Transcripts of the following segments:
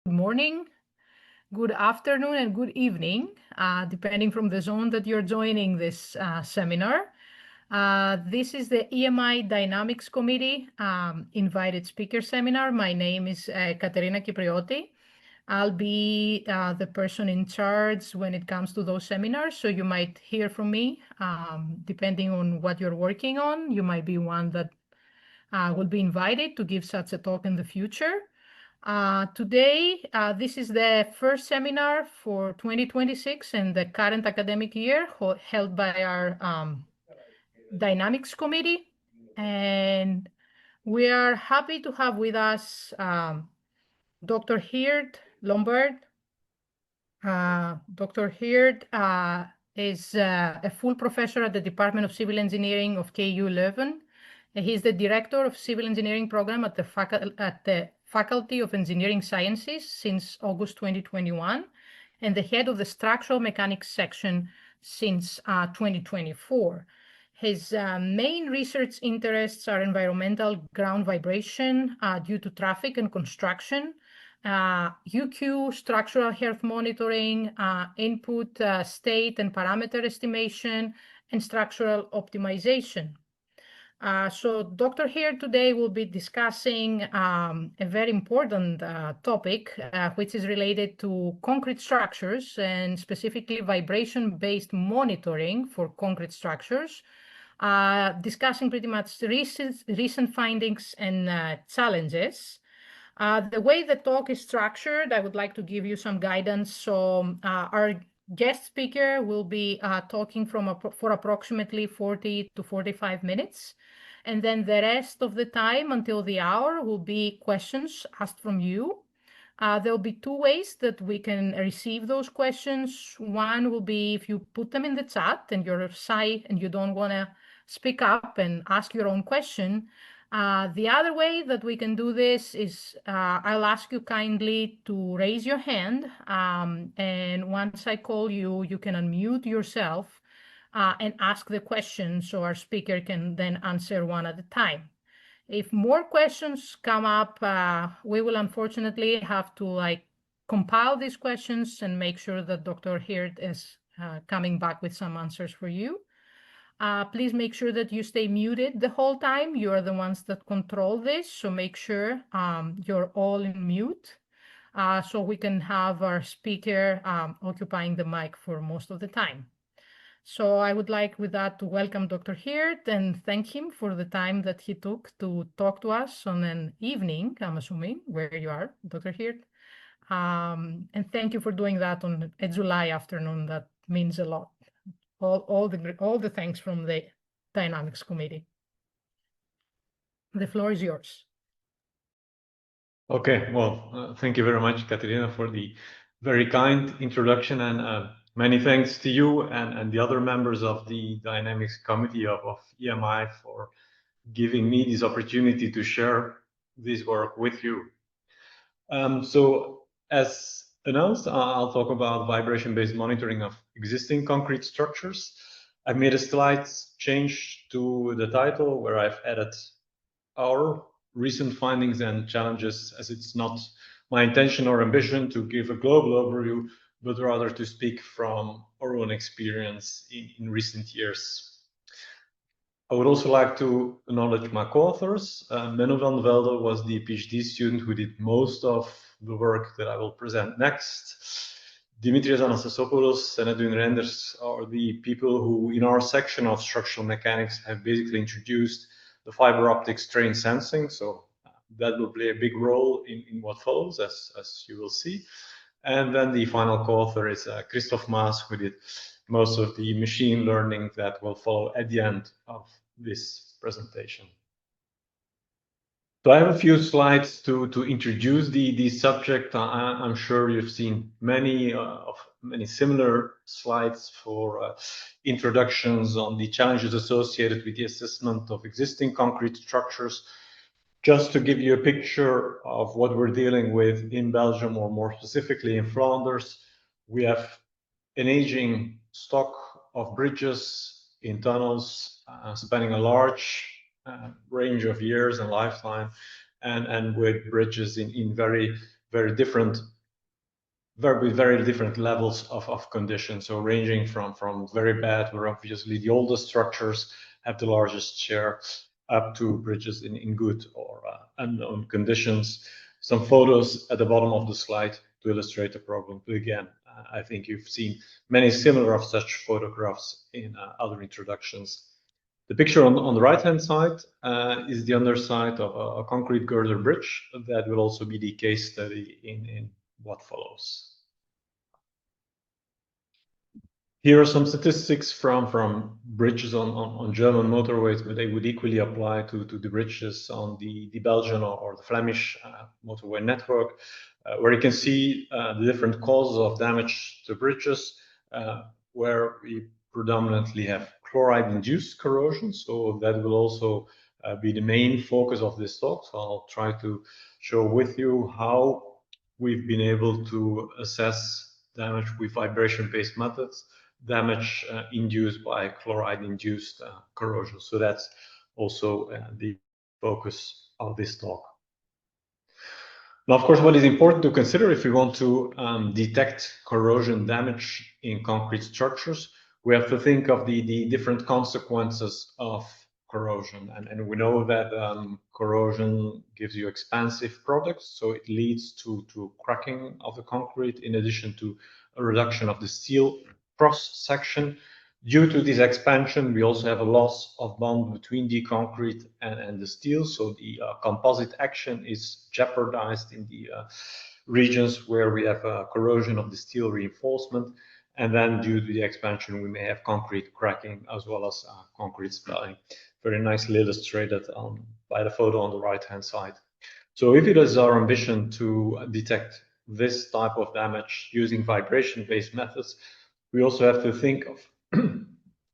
morning, good afternoon, and good evening, depending from the zone that you're joining this seminar. This is the EMI Dynamics Committee invited speaker seminar. My name is Katerina Kyprioti. I'll be the person in charge when it comes to those seminars, so you might hear from me depending on what you're working on. You might be one that will be invited to give such a talk in the future. Today, this is the first seminar for 2026 and the current academic year held by our Dynamics Committee. And we are happy to have with us Dr. Geert Lombaert. Dr. Geert is a full professor at the Department of Civil Engineering of KU Leuven. He's the director of Civil Engineering program at the Faculty of Engineering Sciences since August 2021, and the head of the Structural Mechanics section since 2024. His main research interests are environmental ground vibration due to traffic and construction, UQ, structural health monitoring, input state and parameter estimation, and structural optimization. So Dr. Geert today will be discussing a very important topic, which is related to concrete structures and specifically vibration-based monitoring for concrete structures, discussing pretty much recent findings and challenges. The way the talk is structured, I would like to give you some guidance. So our guest speaker will be talking for approximately 40 to 45 minutes. And then the rest of the time until the hour will be questions asked from you. There'll be two ways that we can receive those questions. One will be if you put them in the chat and you're shy and you don't want to speak up and ask your own question. The other way that we can do this is I'll ask you kindly to raise your hand. And once I call you, you can unmute yourself and ask the question so our speaker can then answer one at a time. If more questions come up, we will unfortunately have to compile these questions and make sure that Dr. Geert is coming back with some answers for you. Please make sure that you stay muted the whole time. You are the ones that control this, so make sure you're all in mute so we can have our speaker occupying the mic for most of the time. So I would like with that to welcome Dr. Geert and thank him for the time that he took to talk to us on an evening, I'm assuming, where you are, Dr. Geert. And thank you for doing that on a July afternoon. That means a lot. All the thanks from the Dynamics Committee. The floor is yours. Okay, well, thank you very much, Katerina, for the very kind introduction, and many thanks to you and the other members of the Dynamics Committee of EMI for giving me this opportunity to share this work with you. So as announced, I'll talk about vibration-based monitoring of existing concrete structures. I've made a slight change to the title where I've added our recent findings and challenges, as it's not my intention or ambition to give a global overview, but rather to speak from our own experience in recent years. I would also like to acknowledge my co-authors. Menno van Velde was the PhD student who did most of the work that I will present next. Dimitrios Anastasopoulos and Edwin Renders are the people who, in our section of structural mechanics, have basically introduced the fiber optic strain sensing. So that will play a big role in what follows, as you will see. And then the final co-author is Christoph Maas, who did most of the machine learning that will follow at the end of this presentation. So I have a few slides to introduce the subject. I'm sure you've seen many similar slides for introductions on the challenges associated with the assessment of existing concrete structures. Just to give you a picture of what we're dealing with in Belgium, or more specifically in Flanders, we have an aging stock of bridges in tunnels spanning a large range of years and lifetime, and with bridges in very, very different very different levels of condition. So ranging from very bad, where obviously the oldest structures have the largest share, up to bridges in good or unknown conditions. Some photos at the bottom of the slide to illustrate the problem. But again, I think you've seen many similar of such photographs in other introductions. The picture on the right-hand side is the underside of a concrete girder bridge. That will also be the case study in what follows. Here are some statistics from bridges on German motorways, but they would equally apply to the bridges on the Belgian or the Flemish motorway network, where you can see the different causes of damage to bridges, where we predominantly have chloride-induced corrosion. So that will also be the main focus of this talk. So I'll try to show with you how we've been able to assess damage with vibration-based methods, damage induced by chloride-induced corrosion. So that's also the focus of this talk. Now, of course, what is important to consider if we want to detect corrosion damage in concrete structures, we have to think of the different consequences of corrosion. And we know that corrosion gives you expansive products, so it leads to cracking of the concrete, in addition to a reduction of the steel cross section. Due to this expansion, we also have a loss of bond between the concrete and the steel, so the composite action is jeopardized in the regions where we have corrosion of the steel reinforcement. And then due to the expansion, we may have concrete cracking as well as concrete swelling. Very nicely illustrated by the photo on the right-hand side. So if it is our ambition to detect this type of damage using vibration-based methods, we also have to think of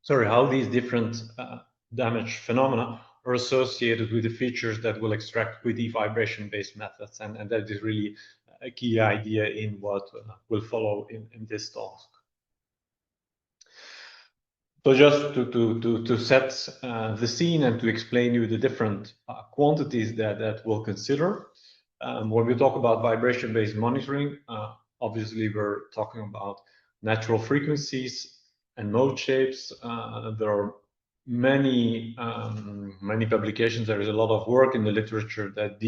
how these different damage phenomena are associated with the features that will extract with the vibration-based methods. And that is really a key idea in what will follow in this talk. So just to set the scene and to explain you the different quantities that we'll consider. When we talk about vibration-based monitoring, obviously we're talking about natural frequencies and mode shapes. There are many publications. There is a lot of work in the literature that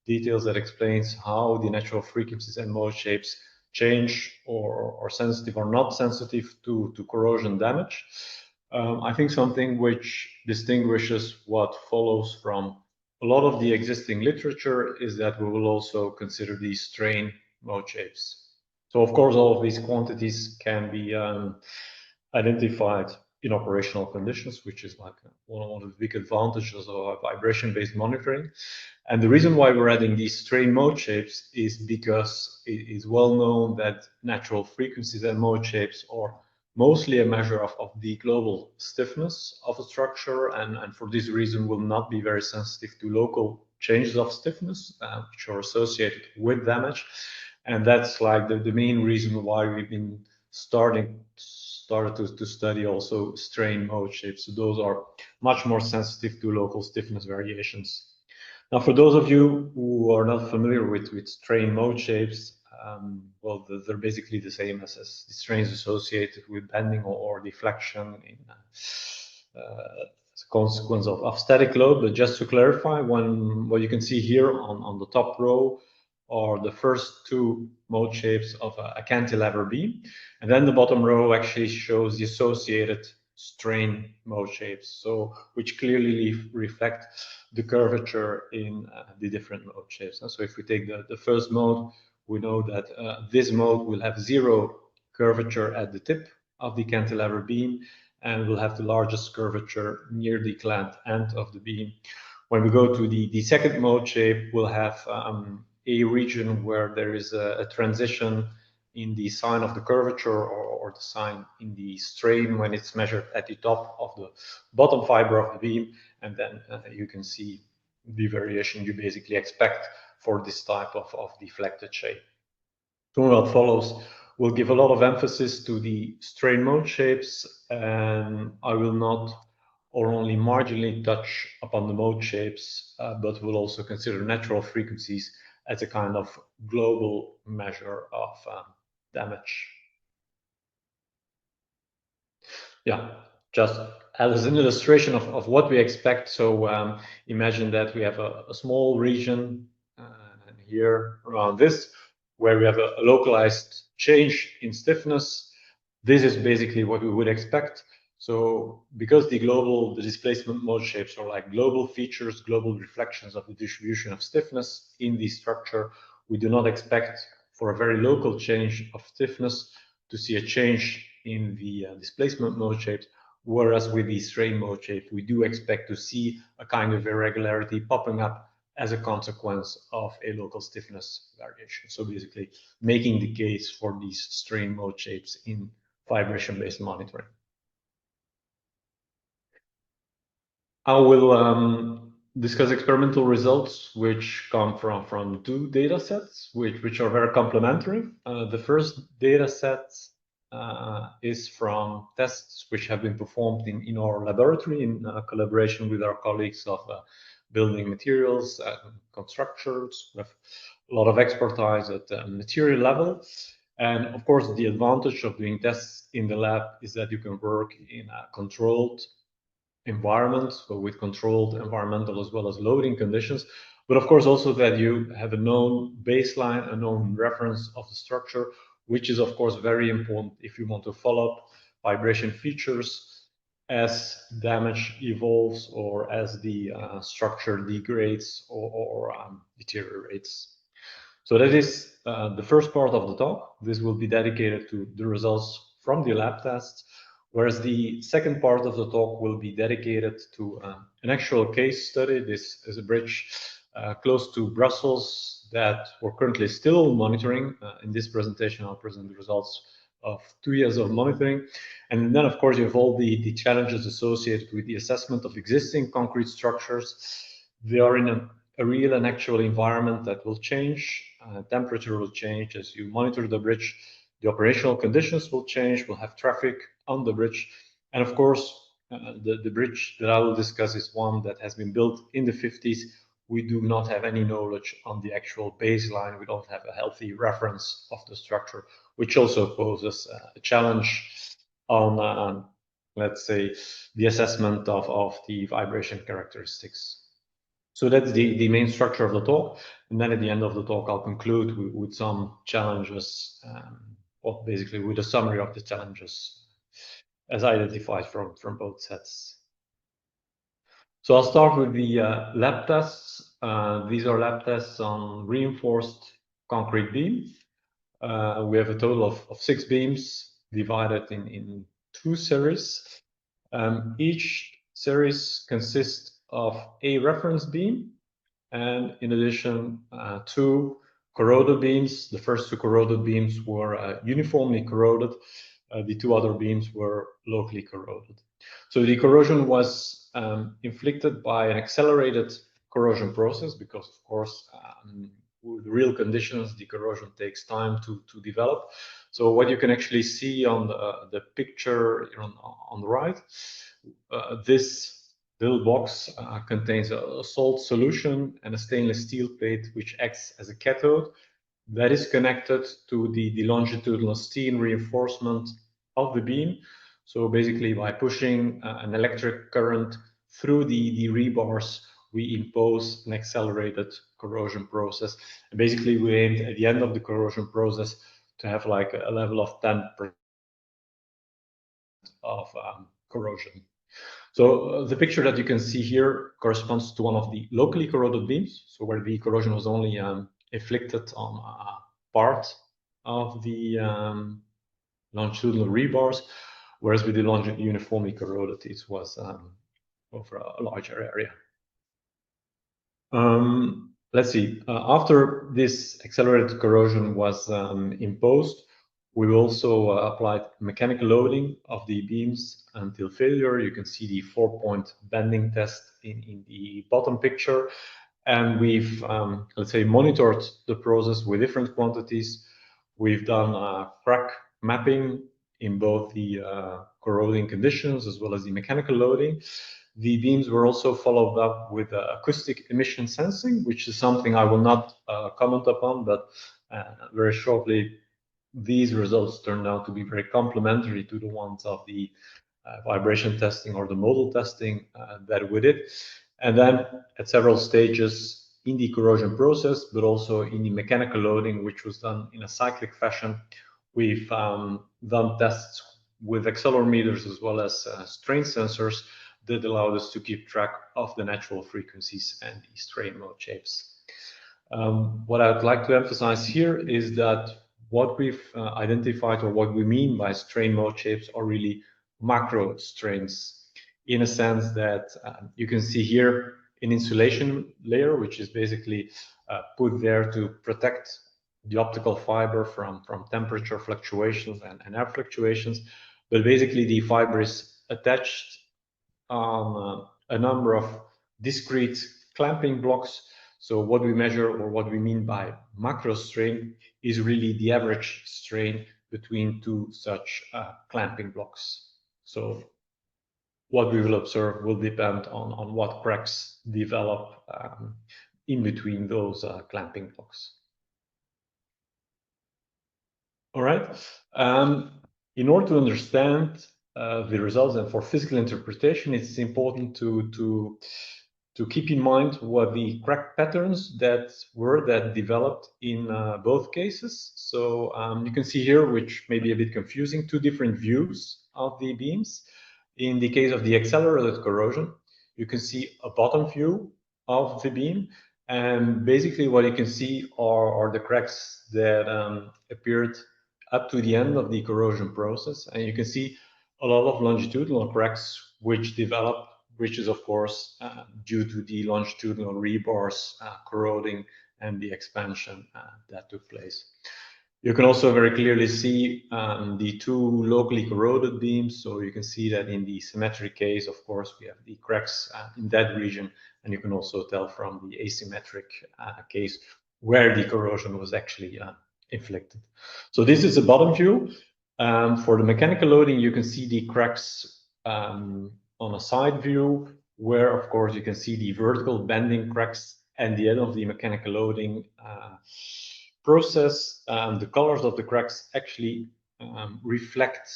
details that explains how the natural frequencies and mode shapes change or sensitive or not sensitive to corrosion damage. I think something which distinguishes what follows from a lot of the existing literature is that we will also consider these strain mode shapes. So of course, all of these quantities can be identified in operational conditions, which is like one of the big advantages of vibration-based monitoring. And the reason why we're adding these strain mode shapes is because it is well known that natural frequencies and mode shapes are mostly a measure of the global stiffness of a structure, and for this reason will not be very sensitive to local changes of stiffness, which are associated with damage. And that's like the main reason why we've been started to study also strain mode shapes. So those are much more sensitive to local stiffness variations. Now, for those of you who are not familiar with strain mode shapes, well, they're basically the same as the strains associated with bending or deflection in as a consequence of static load. But just to clarify, what you can see here on the top row are the first two mode shapes of a cantilever beam. And then the bottom row actually shows the associated strain mode shapes, so which clearly reflect the curvature in the different mode shapes. So if we take the first mode, we know that this mode will have zero curvature at the tip of the cantilever beam and will have the largest curvature near the clamped end of the beam. When we go to the second mode shape, we'll have a region where there is a transition in the sign of the curvature or the sign in the strain when it's measured at the top of the bottom fiber of the beam. And then you can see the variation you basically expect for this type of deflected shape. So what follows, we'll give a lot of emphasis to the strain mode shapes, and I will not or only marginally touch upon the mode shapes, but we'll also consider natural frequencies as a kind of global measure of damage. Yeah, just as an illustration of what we expect. So imagine that we have a small region here around this, where we have a localized change in stiffness. This is basically what we would expect. So because the displacement mode shapes are like global features, global reflections of the distribution of stiffness in the structure, we do not expect for a very local change of stiffness to see a change in the displacement mode shapes, whereas with the strain mode shapes, we do expect to see a kind of irregularity popping up as a consequence of a local stiffness variation. So basically making the case for these strain mode shapes in vibration-based monitoring. I will discuss experimental results which come from two data sets, which are very complementary. The first data set is from tests which have been performed in our laboratory in collaboration with our colleagues of building materials and constructors with a lot of expertise at the material level. And of course, the advantage of doing tests in the lab is that you can work in a controlled environment, so with controlled environmental as well as loading conditions, but of course also that you have a known baseline, a known reference of the structure, which is of course very important if you want to follow up vibration features as damage evolves or as the structure degrades or deteriorates. So that is the first part of the talk. This will be dedicated to the results from the lab tests, whereas the second part of the talk will be dedicated to an actual case study. This is a bridge close to Brussels that we're currently still monitoring. In this presentation, I'll present the results of 2 years of monitoring. And then, of course, you have all the challenges associated with the assessment of existing concrete structures. They are in a real and actual environment that will change. Temperature will change as you monitor the bridge. The operational conditions will change. We'll have traffic on the bridge. And of course, the bridge that I will discuss is one that has been built in the 50s. We do not have any knowledge on the actual baseline. We don't have a healthy reference of the structure, which also poses a challenge on, let's say, the assessment of the vibration characteristics. So that's the main structure of the talk. And then at the end of the talk, I'll conclude with some challenges, or basically with a summary of the challenges as identified from both sets. So I'll start with the lab tests. These are lab tests on reinforced concrete beams. We have a total of 6 beams divided in 2 series. Each series consists of a reference beam and in addition 2 corroded beams. The first 2 corroded beams were uniformly corroded. The 2 other beams were locally corroded. So the corrosion was inflicted by an accelerated corrosion process because, of course, with real conditions, the corrosion takes time to develop. So what you can actually see on the picture on the right, this little box contains a salt solution and a stainless steel plate which acts as a cathode that is connected to the longitudinal steel reinforcement of the beam. So basically by pushing an electric current through the rebars, we impose an accelerated corrosion process. And basically we aimed at the end of the corrosion process to have like a level of 10% of corrosion. So the picture that you can see here corresponds to one of the locally corroded beams, so where the corrosion was only inflicted on a part of the longitudinal rebars, whereas with the uniformly corroded, it was over a larger area. Let's see, after this accelerated corrosion was imposed, we also applied mechanical loading of the beams until failure. You can see the 4-point bending test in the bottom picture. And we've, let's say, monitored the process with different quantities. We've done crack mapping in both the corroding conditions as well as the mechanical loading. The beams were also followed up with acoustic emission sensing, which is something I will not comment upon, but very shortly these results turned out to be very complementary to the ones of the vibration testing or the model testing that we did. And then at several stages in the corrosion process, but also in the mechanical loading, which was done in a cyclic fashion, we've done tests with accelerometers as well as strain sensors that allowed us to keep track of the natural frequencies and the strain mode shapes. What I'd like to emphasize here is that what we've identified, or what we mean by strain mode shapes, are really macro strains, in a sense that you can see here an insulation layer, which is basically put there to protect the optical fiber from temperature fluctuations and air fluctuations. But basically the fiber is attached on a number of discrete clamping blocks. So what we measure, or what we mean by macro strain, is really the average strain between two such clamping blocks. So what we will observe will depend on what cracks develop in between those clamping blocks. All right. In order to understand the results and for physical interpretation, it's important to keep in mind what the crack patterns that developed in both cases. So you can see here, which may be a bit confusing, two different views of the beams. In the case of the accelerated corrosion, you can see a bottom view of the beam, and basically what you can see are the cracks that appeared up to the end of the corrosion process. And you can see a lot of longitudinal cracks which develop, which is of course due to the longitudinal rebars corroding and the expansion that took place. You can also very clearly see the two locally corroded beams. So you can see that in the symmetric case, of course, we have the cracks in that region, and you can also tell from the asymmetric case where the corrosion was actually inflicted. So this is a bottom view. For the mechanical loading, you can see the cracks on a side view, where of course you can see the vertical bending cracks at the end of the mechanical loading process. The colors of the cracks actually reflect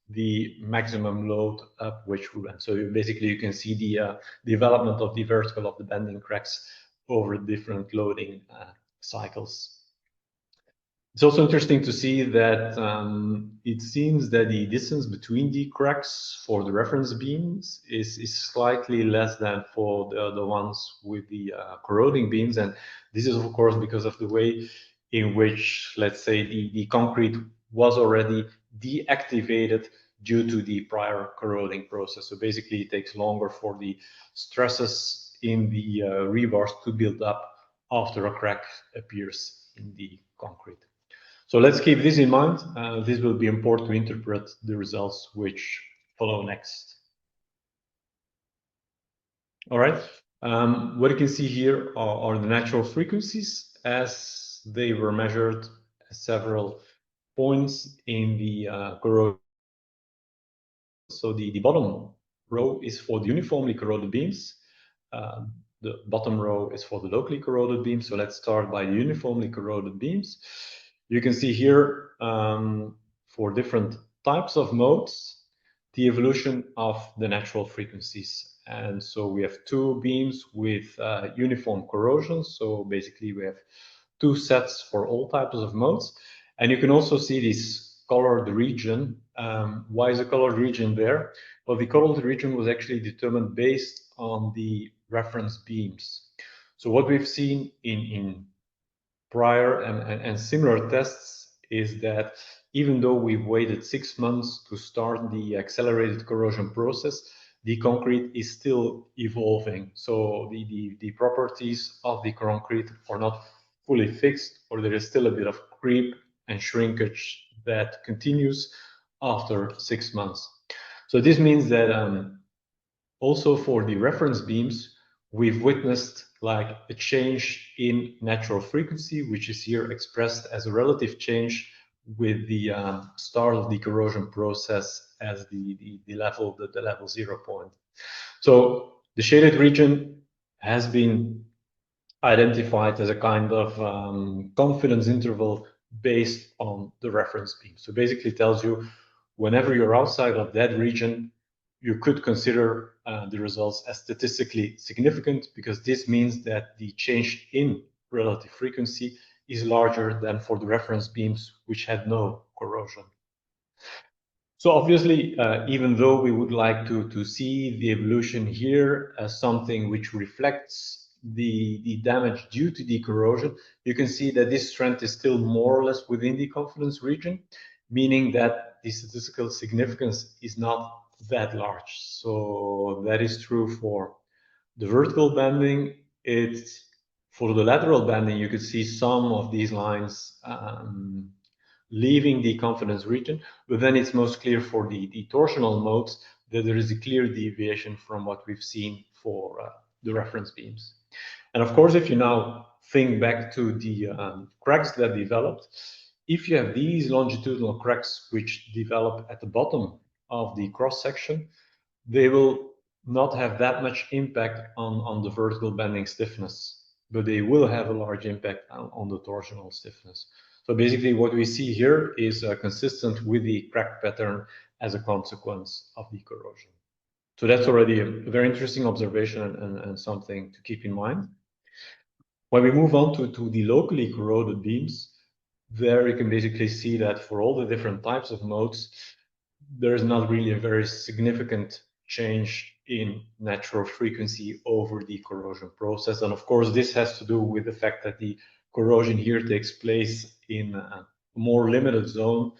the maximum load up which we went. So basically you can see the development of the vertical of the bending cracks over different loading cycles. It's also interesting to see that it seems that the distance between the cracks for the reference beams is slightly less than for the ones with the corroding beams. And this is, of course, because of the way in which, let's say, the concrete was already deactivated due to the prior corroding process. So basically, it takes longer for the stresses in the rebars to build up after a crack appears in the concrete. So let's keep this in mind. This will be important to interpret the results which follow next. All right. What you can see here are the natural frequencies as they were measured at several points in the corrosion. So the bottom row is for the uniformly corroded beams. The bottom row is for the locally corroded beams. So let's start by the uniformly corroded beams. You can see here for different types of modes, the evolution of the natural frequencies. And so we have two beams with uniform corrosion. So basically we have two sets for all types of modes. And you can also see this colored region. Why is the colored region there? Well, the colored region was actually determined based on the reference beams. So what we've seen in prior and similar tests is that even though we've waited 6 months to start the accelerated corrosion process, the concrete is still evolving. So the properties of the concrete are not fully fixed, or there is still a bit of creep and shrinkage that continues after 6 months. So this means that also for the reference beams, we've witnessed like a change in natural frequency, which is here expressed as a relative change with the start of the corrosion process as the level 0 point. So the shaded region has been identified as a kind of confidence interval based on the reference beam. So basically tells you whenever you're outside of that region, you could consider the results as statistically significant, because this means that the change in relative frequency is larger than for the reference beams which had no corrosion. So obviously, even though we would like to see the evolution here as something which reflects the damage due to the corrosion, you can see that this trend is still more or less within the confidence region, meaning that the statistical significance is not that large. So that is true for the vertical banding. It's for the lateral banding, you could see some of these lines leaving the confidence region, but then it's most clear for the torsional modes that there is a clear deviation from what we've seen for the reference beams. And of course, if you now think back to the cracks that developed, if you have these longitudinal cracks which develop at the bottom of the cross section, they will not have that much impact on the vertical bending stiffness, but they will have a large impact on the torsional stiffness. So basically what we see here is consistent with the crack pattern as a consequence of the corrosion. So that's already a very interesting observation and something to keep in mind. When we move on to the locally corroded beams, there you can basically see that for all the different types of modes, there is not really a very significant change in natural frequency over the corrosion process. And of course, this has to do with the fact that the corrosion here takes place in a more limited zone.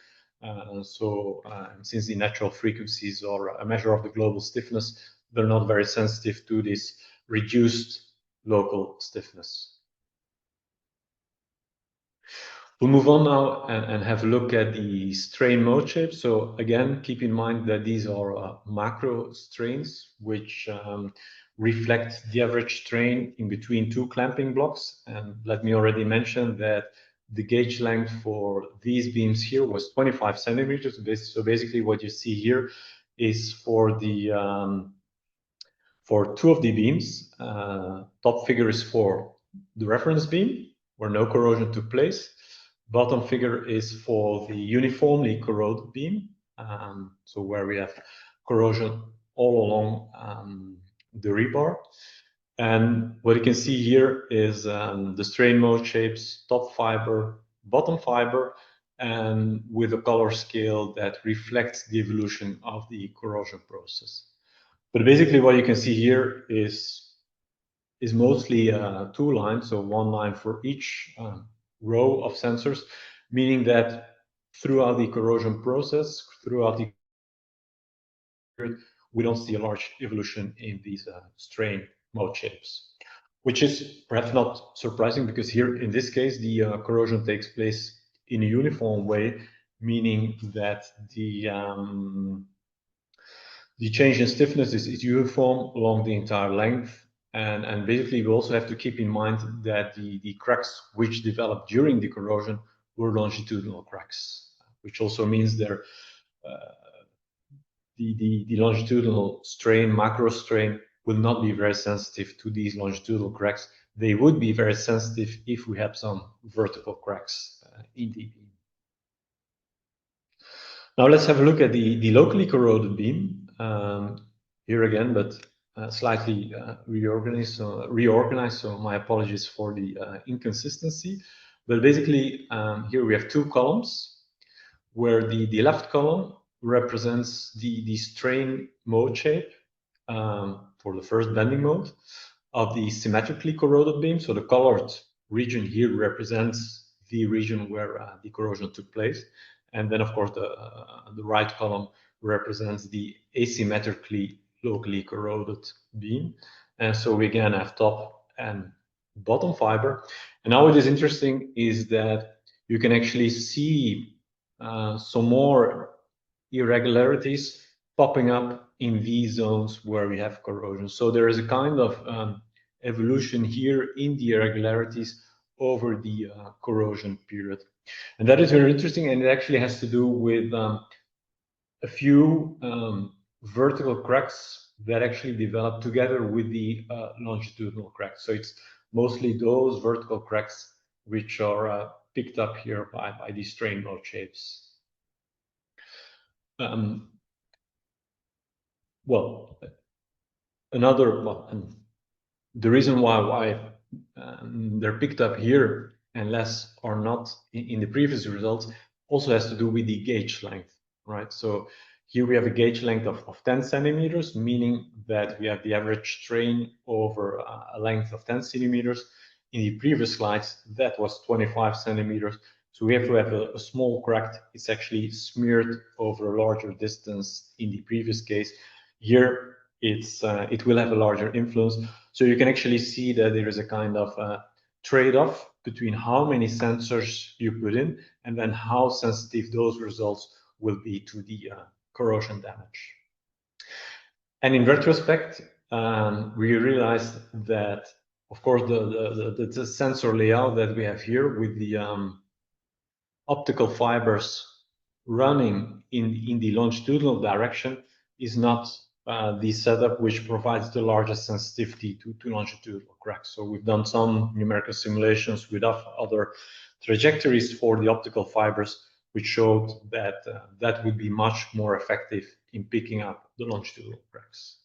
Since the natural frequencies are a measure of the global stiffness, they're not very sensitive to this reduced local stiffness. We'll move on now and have a look at the strain mode shapes. So again, keep in mind that these are macro strains, which reflect the average strain in between two clamping blocks. And let me already mention that the gauge length for these beams here was 25 centimeters. So basically what you see here is for the for two of the beams, top figure is for the reference beam, where no corrosion took place. Bottom figure is for the uniformly corroded beam, so where we have corrosion all along the rebar. And what you can see here is the strain mode shapes, top fiber, bottom fiber, and with a color scale that reflects the evolution of the corrosion process. But basically what you can see here is mostly two lines, so one line for each row of sensors, meaning that throughout the corrosion process, throughout the period, we don't see a large evolution in these strain mode shapes, which is perhaps not surprising, because here in this case the corrosion takes place in a uniform way, meaning that the change in stiffness is uniform along the entire length. And basically, we also have to keep in mind that the cracks which developed during the corrosion were longitudinal cracks, which also means the longitudinal strain, macro strain, will not be very sensitive to these longitudinal cracks. They would be very sensitive if we had some vertical cracks in the beam. Now let's have a look at the locally corroded beam. Here again, but slightly reorganized. So my apologies for the inconsistency. But basically, here we have two columns, where the left column represents the strain mode shape for the first bending mode of the symmetrically corroded beam. So the colored region here represents the region where the corrosion took place. And then, of course, the right column represents the asymmetrically locally corroded beam. And so we again have top and bottom fiber. And now what is interesting is that you can actually see some more irregularities popping up in these zones where we have corrosion. So there is a kind of evolution here in the irregularities over the corrosion period. And that is very interesting, and it actually has to do with a few vertical cracks that actually develop together with the longitudinal cracks. So it's mostly those vertical cracks which are picked up here by these strain load shapes. Well, the reason why they're picked up here and less are not in the previous results also has to do with the gauge length, right? So here we have a gauge length of 10 centimeters, meaning that we have the average strain over a length of 10 centimeters. In the previous slides, that was 25 centimeters. So we have to have a small crack. It's actually smeared over a larger distance in the previous case. Here, it will have a larger influence. So you can actually see that there is a kind of trade-off between how many sensors you put in and then how sensitive those results will be to the corrosion damage. And in retrospect, we realized that, of course, the sensor layout that we have here with the optical fibers running in the longitudinal direction is not the setup which provides the largest sensitivity to longitudinal cracks. So we've done some numerical simulations with other trajectories for the optical fibers, which showed that that would be much more effective in picking up the longitudinal cracks.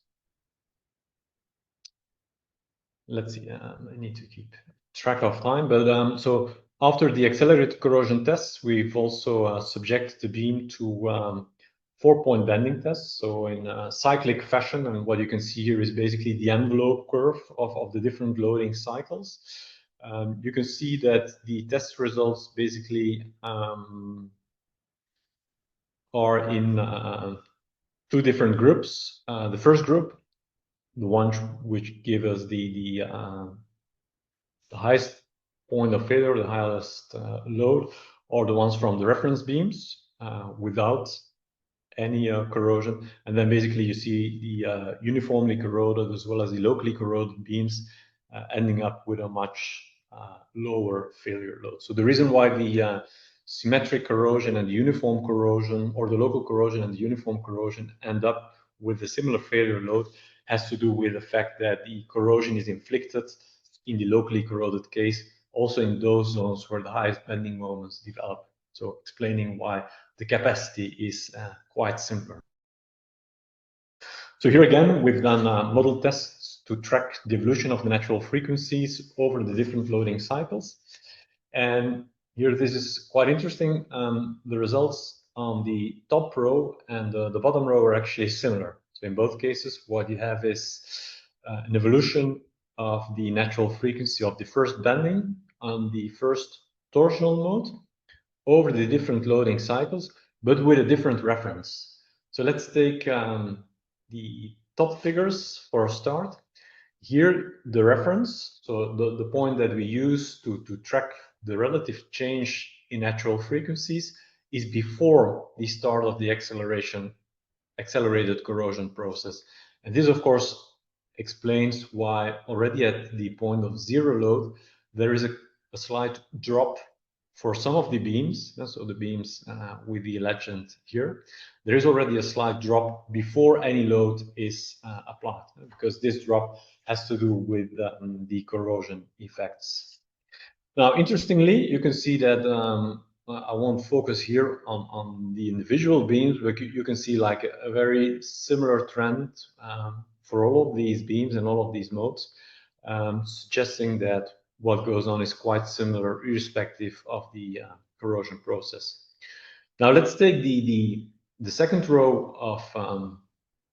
Let's see, I need to keep track of time, but so after the accelerated corrosion tests, we've also subjected the beam to 4-point bending tests. So in a cyclic fashion, and what you can see here is basically the envelope curve of the different loading cycles. You can see that the test results basically are in 2 different groups. The first group, the one which give us the highest point of failure, the highest load, are the ones from the reference beams without any corrosion. And then basically you see the uniformly corroded as well as the locally corroded beams ending up with a much lower failure load. So the reason why the symmetric corrosion and the uniform corrosion, or the local corrosion and the uniform corrosion, end up with a similar failure load has to do with the fact that the corrosion is inflicted in the locally corroded case, also in those zones where the highest bending moments develop. So explaining why the capacity is quite similar. So here again, we've done model tests to track the evolution of the natural frequencies over the different loading cycles. And here, this is quite interesting. The results on the top row and the bottom row are actually similar. So in both cases, what you have is an evolution of the natural frequency of the first bending on the first torsional mode over the different loading cycles, but with a different reference. So let's take the top figures for a start. Here, the reference, so the point that we use to track the relative change in natural frequencies, is before the start of the accelerated corrosion process. And this, of course, explains why already at the point of zero load, there is a slight drop for some of the beams. So the beams with the legend here, there is already a slight drop before any load is applied, because this drop has to do with the corrosion effects. Now, interestingly, you can see that I won't focus here on the individual beams, but you can see like a very similar trend for all of these beams and all of these modes, suggesting that what goes on is quite similar irrespective of the corrosion process. Now let's take the second row of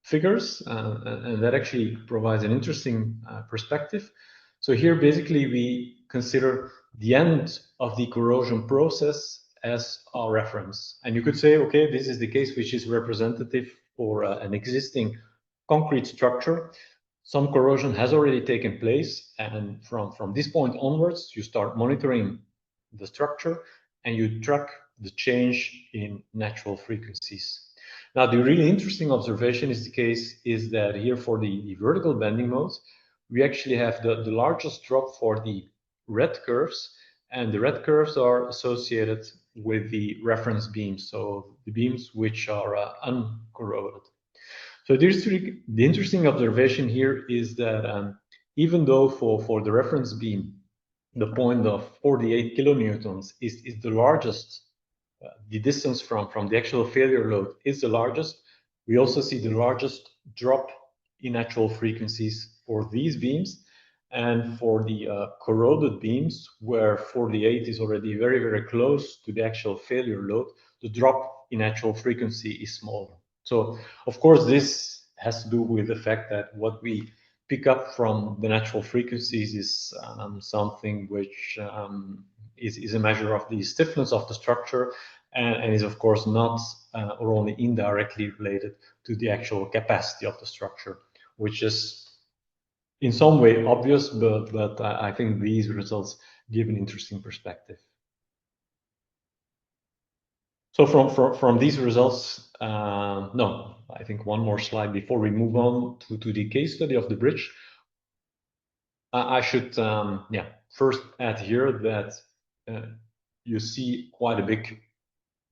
figures, and that actually provides an interesting perspective. So here basically we consider the end of the corrosion process as our reference. And you could say, okay, this is the case which is representative for an existing concrete structure. Some corrosion has already taken place, and from this point onwards, you start monitoring the structure and you track the change in natural frequencies. Now, the really interesting observation is that here for the vertical bending modes, we actually have the largest drop for the red curves, and the red curves are associated with the reference beams, so the beams which are uncorroded. So the interesting observation here is that even though for the reference beam, the point of 48 kilonewtons is the largest, the distance from the actual failure load is the largest, we also see the largest drop in actual frequencies for these beams. And for the corroded beams, where 48 is already very, very close to the actual failure load, the drop in actual frequency is smaller. So, of course, this has to do with the fact that what we pick up from the natural frequencies is something which is a measure of the stiffness of the structure, and is, of course, not or only indirectly related to the actual capacity of the structure, which is in some way obvious, but I think these results give an interesting perspective. So from these results, no, I think one more slide before we move on to the case study of the bridge. I should first add here that you see quite a big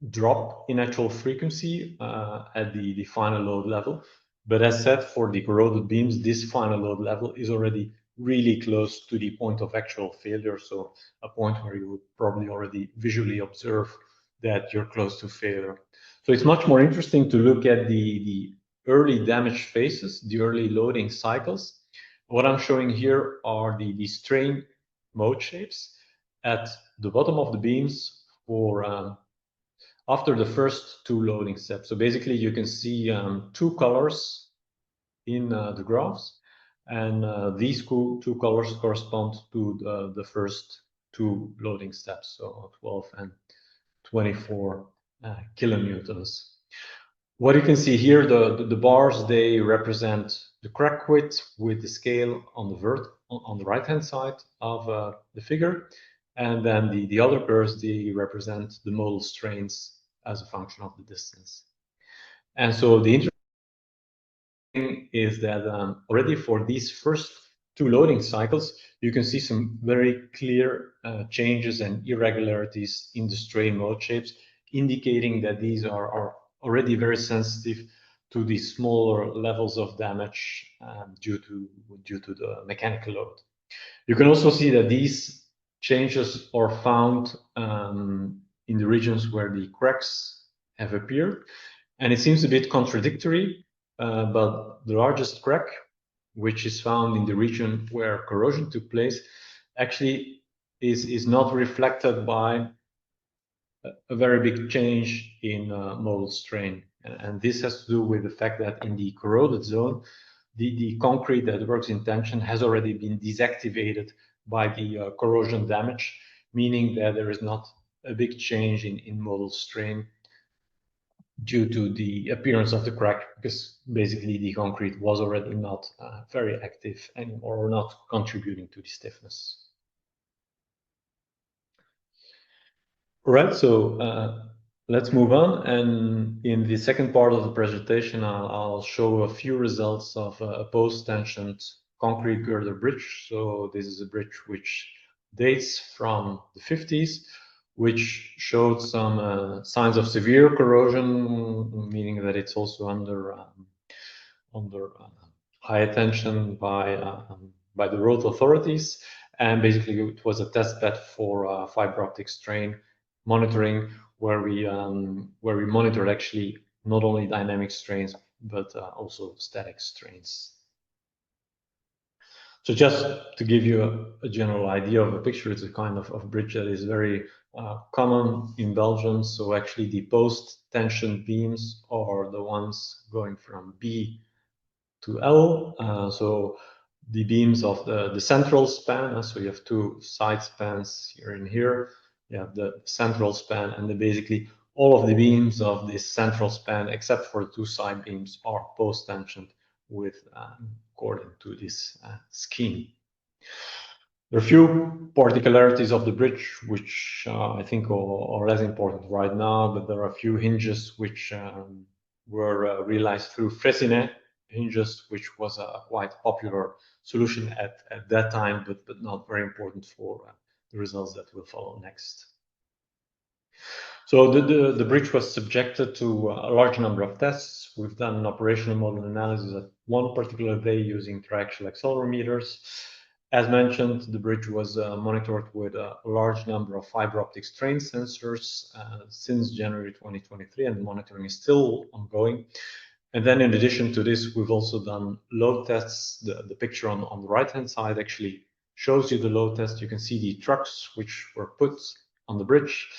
drop in actual frequency at the final load level. But as said, for the corroded beams, this final load level is already really close to the point of actual failure. So a point where you would probably already visually observe that you're close to failure. So it's much more interesting to look at the early damage phases, the early loading cycles. What I'm showing here are the strain mode shapes at the bottom of the beams for after the first two loading steps. So basically you can see two colors in the graphs, and these two colors correspond to the first two loading steps, so 12 and 24 kilonewtons. What you can see here, the bars, they represent the crack width with the scale on the right hand side of the figure, and then the other curves, they represent the modal strains as a function of the distance. And so the interesting thing is that already for these first two loading cycles, you can see some very clear changes and irregularities in the strain mode shapes, indicating that these are already very sensitive to the smaller levels of damage due to the mechanical load. You can also see that these changes are found in the regions where the cracks have appeared, and it seems a bit contradictory, but the largest crack, which is found in the region where corrosion took place, actually is not reflected by a very big change in modal strain. And this has to do with the fact that in the corroded zone, the concrete that works in tension has already been desactivated by the corrosion damage, meaning that there is not a big change in modal strain due to the appearance of the crack, because basically the concrete was already not very active anymore, or not contributing to the stiffness. All right, so let's move on. And in the second part of the presentation, I'll show a few results of a post-tensioned concrete girder bridge. So this is a bridge which dates from the 50s, which showed some signs of severe corrosion, meaning that it's also under high attention by the road authorities. And basically, it was a test bed for fiber optic strain monitoring, where we monitored actually not only dynamic strains but also static strains. So just to give you a general idea of a picture, it's a kind of bridge that is very common in Belgium. So actually the post-tension beams are the ones going from B to L. So the beams of the central span, so you have two side spans here and here. You have the central span, and basically all of the beams of this central span, except for two side beams, are post-tensioned with according to this scheme. There are a few particularities of the bridge which I think are less important right now, but there are a few hinges which were realized through Fressinet hinges, which was a quite popular solution at that time, but not very important for the results that will follow next. So the bridge was subjected to a large number of tests. We've done an operational model analysis at one particular day using triaxial accelerometers. As mentioned, the bridge was monitored with a large number of fiber optic strain sensors since January 2023, and monitoring is still ongoing. And then in addition to this, we've also done load tests. The picture on the right-hand side actually shows you the load test. You can see the trucks which were put on the bridge.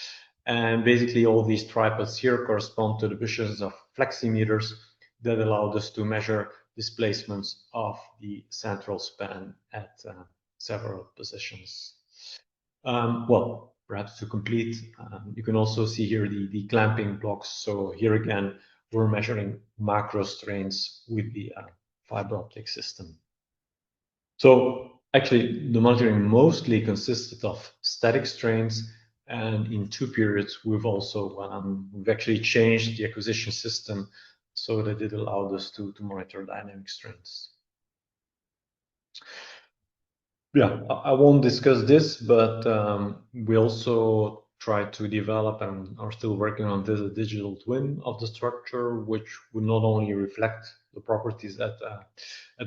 And basically all these tripods here correspond to the bushels of fleximeters that allowed us to measure displacements of the central span at several positions. Well, perhaps to complete, you can also see here the clamping blocks. So here again, we're measuring macro strains with the fiber optic system. So actually, the monitoring mostly consisted of static strains, and in 2 periods, we've also we've actually changed the acquisition system so that it allowed us to monitor dynamic strains. Yeah, I won't discuss this, but we also try to develop and are still working on this a digital twin of the structure, which would not only reflect the properties at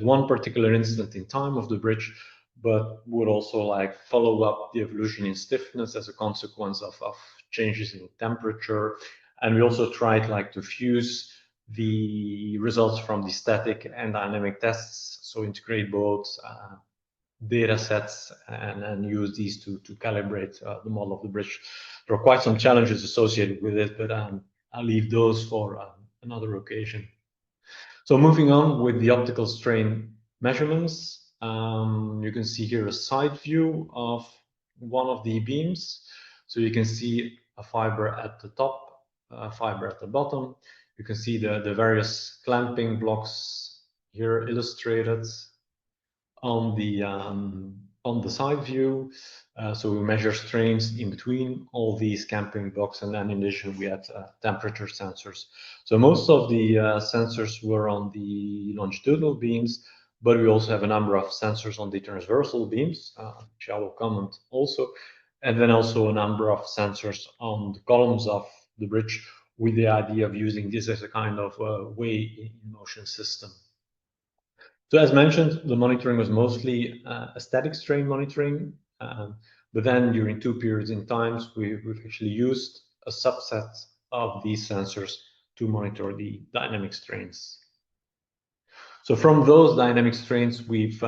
one particular instant in time of the bridge, but would also like follow up the evolution in stiffness as a consequence of changes in temperature. And we also tried like to fuse the results from the static and dynamic tests, so integrate both data sets and use these to calibrate the model of the bridge. There are quite some challenges associated with it, but I'll leave those for another occasion. So moving on with the optical strain measurements, you can see here a side view of one of the beams. So you can see a fiber at the top, a fiber at the bottom. You can see the various clamping blocks here illustrated on the side view. So we measure strains in between all these clamping blocks, and then in addition we had temperature sensors. So most of the sensors were on the longitudinal beams, but we also have a number of sensors on the transversal beams, which I will comment also, and then also a number of sensors on the columns of the bridge, with the idea of using this as a kind of way in motion system. So as mentioned, the monitoring was mostly a static strain monitoring, but then during 2 periods in times, we've actually used a subset of these sensors to monitor the dynamic strains. So from those dynamic strains, we've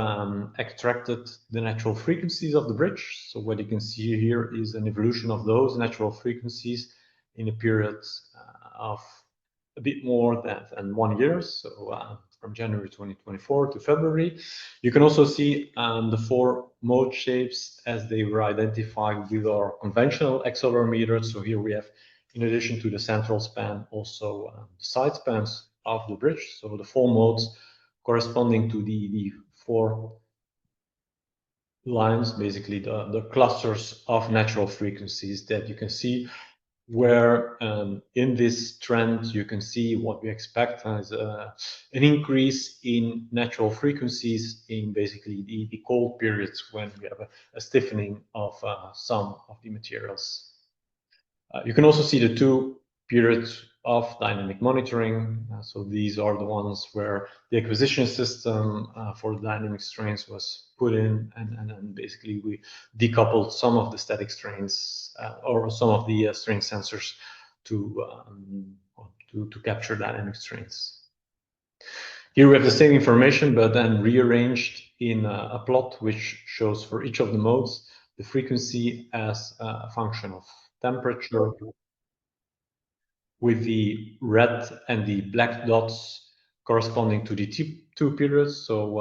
extracted the natural frequencies of the bridge. So what you can see here is an evolution of those natural frequencies in a period of a bit more than 1 year. So from January 2024 to February. You can also see the 4 mode shapes as they were identified with our conventional accelerometer. So here we have, in addition to the central span, also the side spans of the bridge. So the 4 modes corresponding to the 4 lines, basically the clusters of natural frequencies that you can see, where in this trend you can see what we expect as an increase in natural frequencies in basically the cold periods when we have a stiffening of some of the materials. You can also see the 2 periods of dynamic monitoring. So these are the ones where the acquisition system for the dynamic strains was put in, and basically we decoupled some of the static strains or some of the strain sensors to capture dynamic strains. Here we have the same information, but then rearranged in a plot which shows for each of the modes the frequency as a function of temperature, with the red and the black dots corresponding to the 2 periods. So,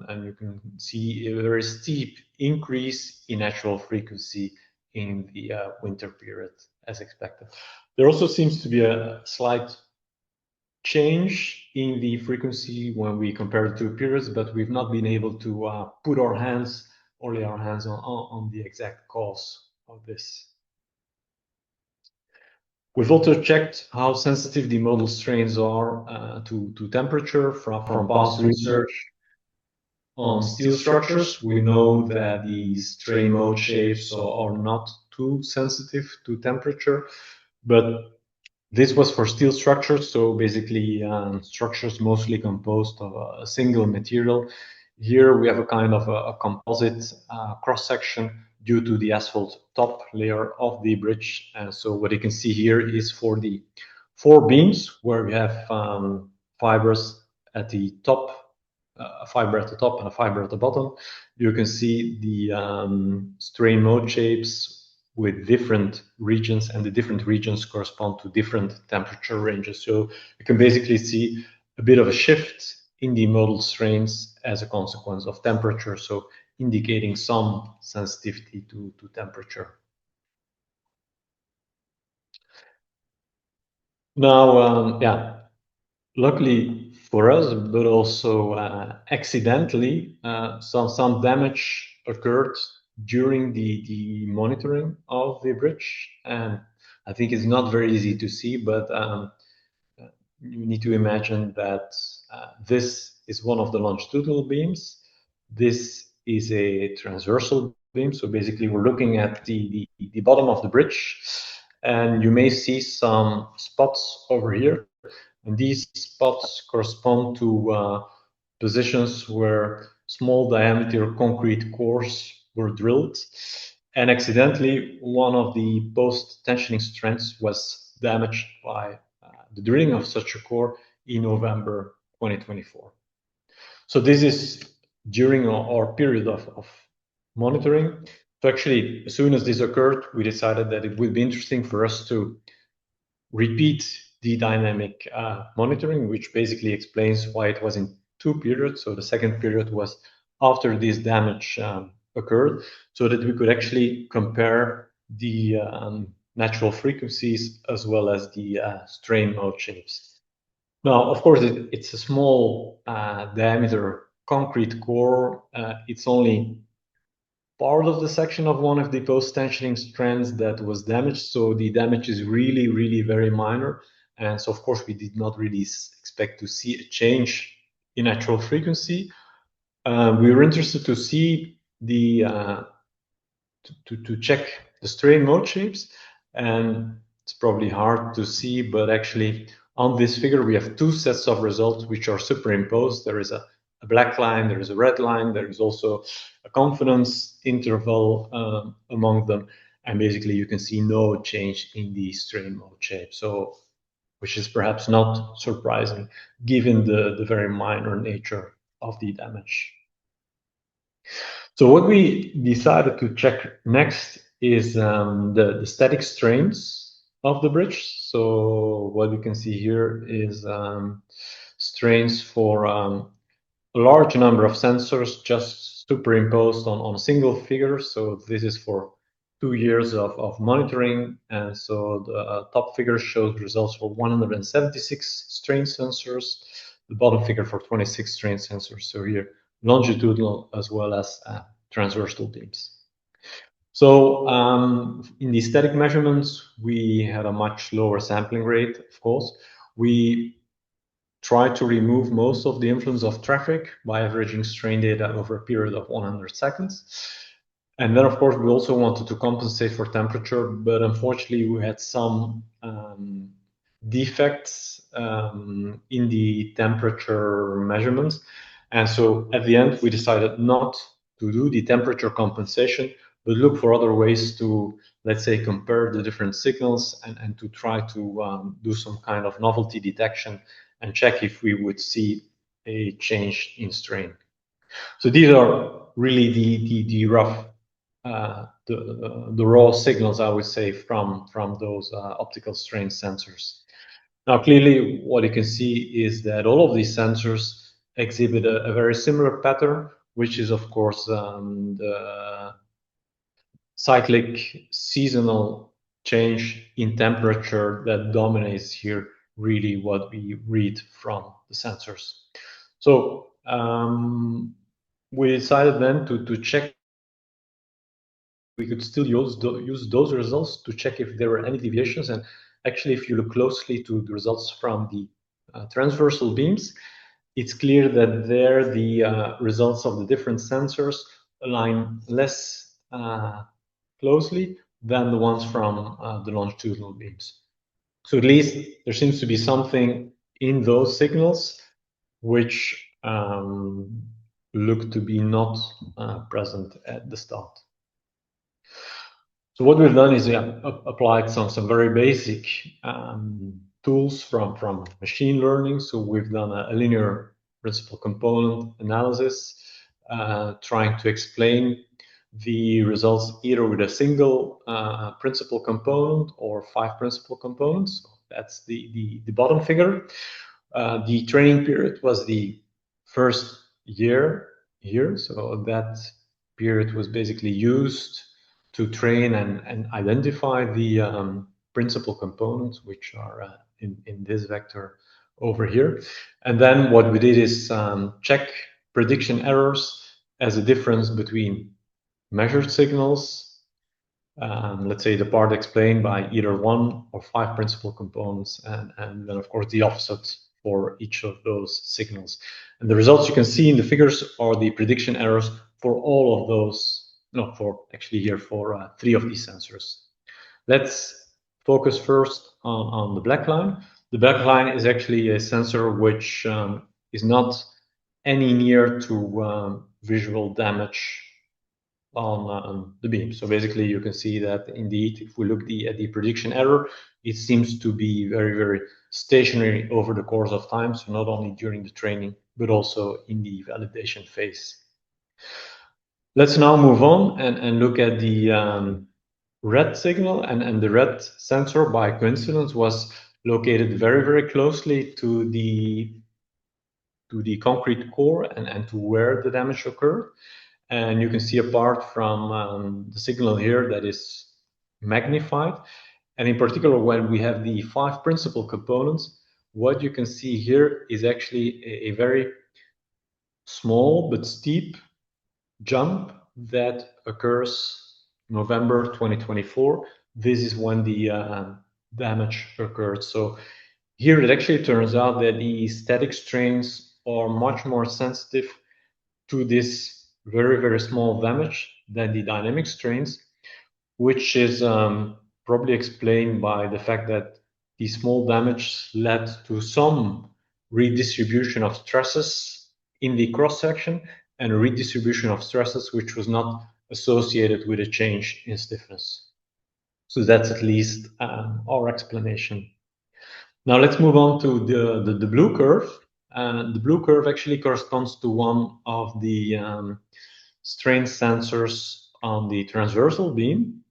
and you can see a very steep increase in natural frequency in the winter period, as expected. There also seems to be a slight change in the frequency when we compare the 2 periods, but we've not been able to put our hands or lay our hands on the exact cause of this. We've also checked how sensitive the model strains are to temperature from past research on steel structures. We know that these strain mode shapes are not too sensitive to temperature, but this was for steel structures, so basically structures mostly composed of a single material. here we have a kind of a composite cross-section due to the asphalt top layer of the bridge. And so what you can see here is for the 4 beams where we have fibers at the top, a fiber at the top and a fiber at the bottom. You can see the strain mode shapes with different regions, and the different regions correspond to different temperature ranges. So you can basically see a bit of a shift in the modal strains as a consequence of temperature, so indicating some sensitivity to temperature. Now, luckily for us, but also accidentally, some damage occurred during the monitoring of the bridge, and I think it's not very easy to see, but you need to imagine that this is one of the longitudinal beams. This is a transversal beam. So basically we're looking at the bottom of the bridge, and you may see some spots over here. And these spots correspond to positions where small diameter concrete cores were drilled. And accidentally, one of the post-tensioning strands was damaged by the drilling of such a core in November 2024. So this is during our period of monitoring. So actually, as soon as this occurred, we decided that it would be interesting for us to repeat the dynamic monitoring, which basically explains why it was in 2 periods. So the second period was after this damage occurred, so that we could actually compare the natural frequencies as well as the strain mode shapes. Now, of course, it's a small diameter concrete core. It's only part of the section of one of the post-tensioning strands that was damaged. So the damage is really, really very minor. And so, of course, we did not really expect to see a change in natural frequency. We were interested to see the to check the strain mode shapes, and it's probably hard to see, but actually on this figure we have 2 sets of results which are superimposed. There is a black line, there is a red line, there is also a confidence interval among them, and basically you can see no change in the strain mode shape. So, which is perhaps not surprising given the very minor nature of the damage. So what we decided to check next is the static strains of the bridge. So what we can see here is strains for a large number of sensors just superimposed on a single figure. So this is for 2 years of monitoring. And so the top figure shows results for 176 strain sensors, the bottom figure for 26 strain sensors. So here, longitudinal as well as transversal beams. So in the static measurements, we had a much lower sampling rate, of course. We tried to remove most of the influence of traffic by averaging strain data over a period of 100 seconds. And then, of course, we also wanted to compensate for temperature, but unfortunately, we had some defects in the temperature measurements. And so at the end, we decided not to do the temperature compensation, but look for other ways to, let's say, compare the different signals and to try to do some kind of novelty detection and check if we would see a change in strain. So these are really the rough, the raw signals, I would say, from those optical strain sensors. Now, clearly, what you can see is that all of these sensors exhibit a very similar pattern, which is, of course, the cyclic seasonal change in temperature that dominates here really what we read from the sensors. So we decided then to check. We could still use those results to check if there were any deviations. And actually, if you look closely to the results from the transversal beams, it's clear that there the results of the different sensors align less closely than the ones from the longitudinal beams. So at least there seems to be something in those signals which look to be not present at the start. So what we've done is applied some very basic tools from machine learning. So we've done a linear principal component analysis, trying to explain the results either with a single principal component or 5 principal components. So that's the bottom figure. The training period was the first year here. So that period was basically used to train and identify the principal components, which are in this vector over here. And then what we did is check prediction errors as a difference between measured signals, let's say the part explained by either 1 or 5 principal components, and then of course the offset for each of those signals. And the results you can see in the figures are the prediction errors for all of those, no, for actually here for 3 of these sensors. Let's focus first on the black line. The black line is actually a sensor which is not any near to visual damage on the beam. So basically you can see that indeed, if we look at the prediction error, it seems to be very, very stationary over the course of time. So not only during the training, but also in the validation phase. Let's now move on and look at the red signal. And the red sensor, by coincidence, was located very, very closely to the concrete core and to where the damage occurred. And you can see apart from the signal here that is magnified. And in particular, when we have the 5 principal components, what you can see here is actually a very small but steep jump that occurs November 2024. This is when the damage occurred. So here it actually turns out that the static strains are much more sensitive to this very, very small damage than the dynamic strains, which is probably explained by the fact that the small damage led to some redistribution of stresses in the cross-section and a redistribution of stresses which was not associated with a change in stiffness. So that's at least our explanation. Now let's move on to the blue curve. The blue curve actually corresponds to one of the strain sensors on the transversal beam.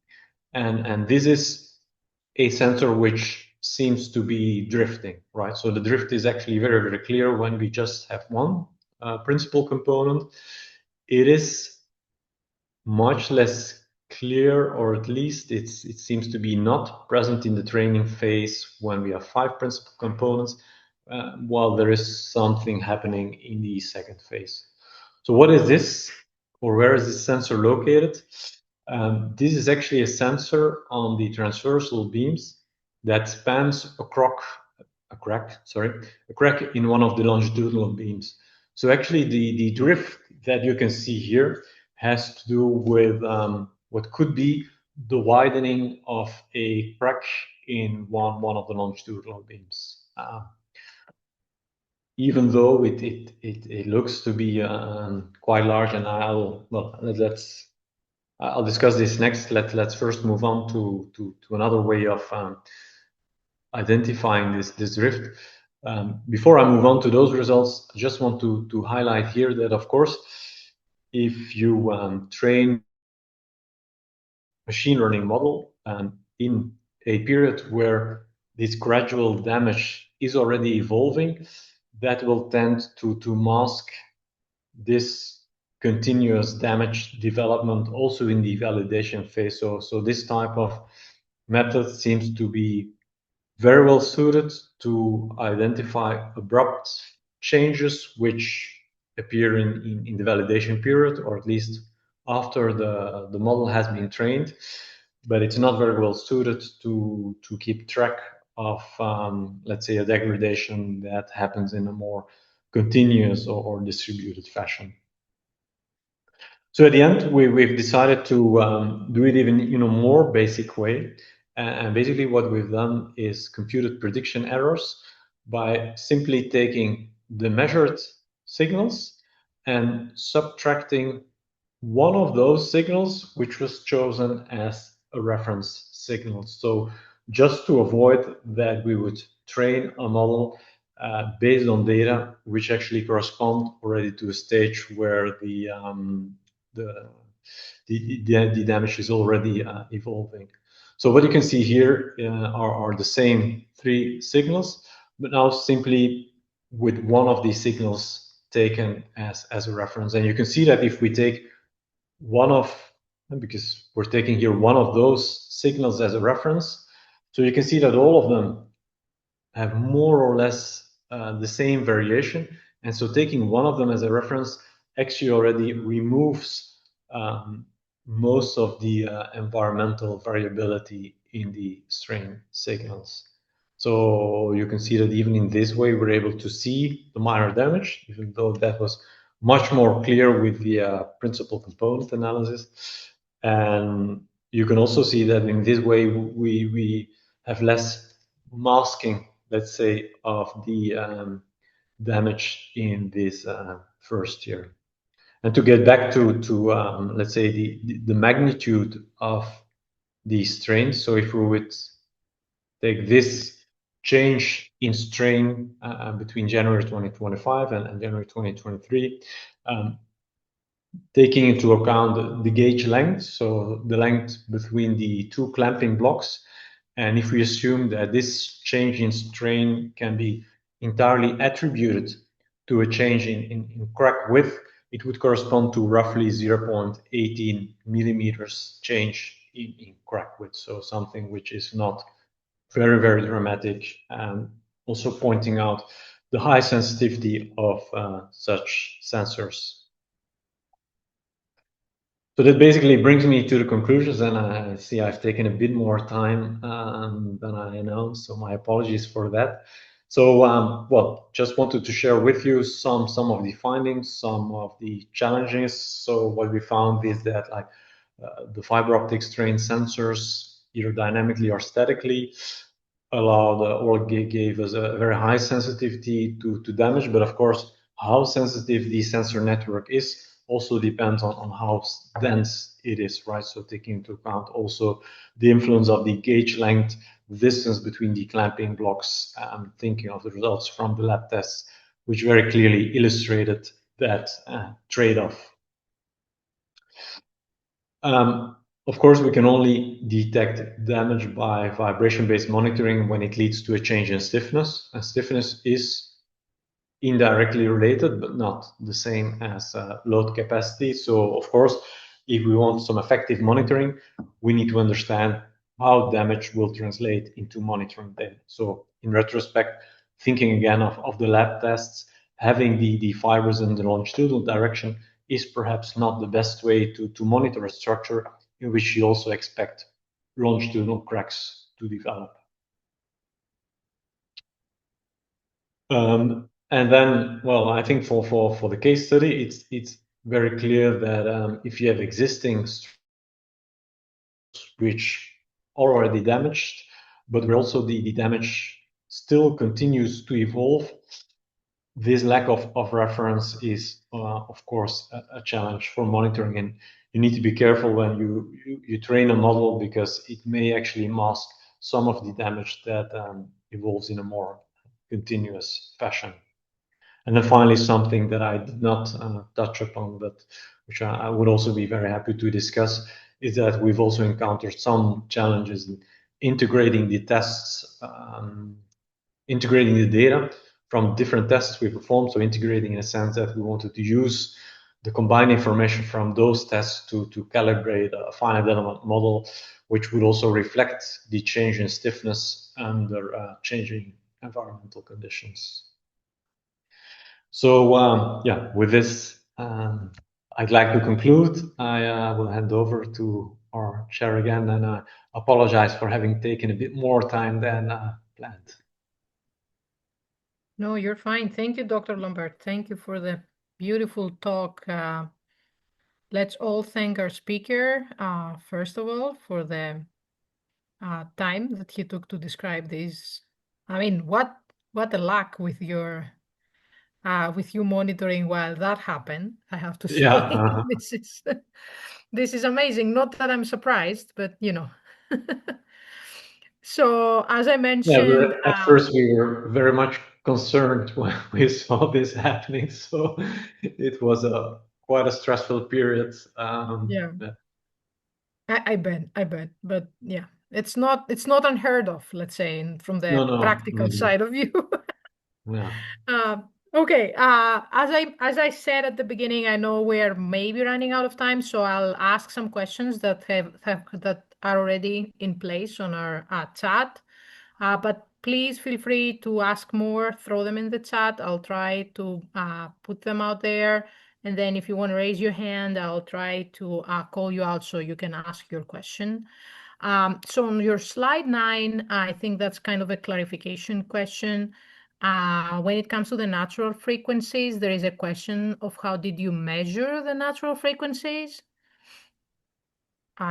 And this is a sensor which seems to be drifting, right? So the drift is actually very, very clear when we just have one principal component. It is much less clear, or at least it seems to be not present in the training phase when we have 5 principal components, while there is something happening in the second phase. So what is this, or where is this sensor located? This is actually a sensor on the transversal beams that spans a crack in one of the longitudinal beams. So actually the drift that you can see here has to do with what could be the widening of a crack in one of the longitudinal beams. Even though it looks to be quite large, and I'll discuss this next. Let's first move on to another way of identifying this drift. Before I move on to those results, I just want to highlight here that, of course, if you train machine learning model in a period where this gradual damage is already evolving, that will tend to mask this continuous damage development also in the validation phase. So this type of method seems to be very well suited to identify abrupt changes which appear in the validation period, or at least after the model has been trained, but it's not very well suited to keep track of, let's say, a degradation that happens in a more continuous or distributed fashion. So at the end, we've decided to do it even in a more basic way. And basically what we've done is computed prediction errors by simply taking the measured signals and subtracting one of those signals, which was chosen as a reference signal. So just to avoid that, we would train a model based on data which actually correspond already to a stage where the, the damage is already evolving. So what you can see here are the same three signals, but now simply with one of these signals taken as a reference. And you can see that if we take one of, because we're taking here one of those signals as a reference, so you can see that all of them have more or less the same variation. And so taking one of them as a reference actually already removes most of the environmental variability in the strain signals. So you can see that even in this way, we're able to see the minor damage, even though that was much more clear with the principal component analysis. And you can also see that in this way, we have less masking, let's say, of the damage in this first year. And to get back to let's say, the magnitude of these strains. So if we would take this change in strain between January 2025 and January 2023, taking into account the gauge length, so the length between the two clamping blocks. And if we assume that this change in strain can be entirely attributed to a change in crack width, it would correspond to roughly 0.18 millimeters change in crack width. So something which is not very, very dramatic, and also pointing out the high sensitivity of such sensors. So that basically brings me to the conclusions, and I see I've taken a bit more time than I announced, so my apologies for that. So, well, just wanted to share with you some of the findings, some of the challenges. So what we found is that the fiber optic strain sensors, either dynamically or statically, allowed or gave us a very high sensitivity to damage. But of course, how sensitive the sensor network is also depends on how dense it is, right? So taking into account also the influence of the gauge length, distance between the clamping blocks, thinking of the results from the lab tests, which very clearly illustrated that trade-off. Of course, we can only detect damage by vibration-based monitoring when it leads to a change in stiffness. And stiffness is indirectly related, but not the same as load capacity. So, of course, if we want some effective monitoring, we need to understand how damage will translate into monitoring data. So, in retrospect, thinking again of the lab tests, having the fibers in the longitudinal direction is perhaps not the best way to monitor a structure in which you also expect longitudinal cracks to develop. And then, well, I think for the case study, it's very clear that if you have existing which are already damaged, but where also the damage still continues to evolve, this lack of reference is, of course, a challenge for monitoring. And you need to be careful when you train a model, because it may actually mask some of the damage that evolves in a more continuous fashion. And then finally, something that I did not touch upon, but which I would also be very happy to discuss, is that we've also encountered some challenges in integrating the tests, integrating the data from different tests we performed. So integrating in a sense that we wanted to use the combined information from those tests to calibrate a finite element model, which would also reflect the change in stiffness under changing environmental conditions. So yeah, with this, I'd like to conclude. I will hand over to our chair again, and I apologize for having taken a bit more time than planned. No, you're fine. Thank you, Dr. Lombaert. Thank you for the beautiful talk. Let's all thank our speaker, first of all, for the time that he took to describe this. I mean, what a luck with your with you monitoring while that happened, I have to say. Yeah. This is amazing. Not that I'm surprised, but So as I Yeah, mentioned, at first we were very much concerned when we saw this happening. So it was quite a stressful period. yeah, Yeah. I bet, but yeah, it's not unheard of, let's say, from No, the no. practical side of view. Yeah. Uh, okay. As I said at the beginning, I know we're maybe running out of time, so I'll ask some questions that are already in place on our chat. But please feel free to ask more. Throw them in the chat. I'll try to put them out there. And then if you want to raise your hand, I'll try to call you out so you can ask your question. So on your slide 9, I think that's kind of a clarification question. When it comes to the natural frequencies, there is a question of how did you measure the natural frequencies?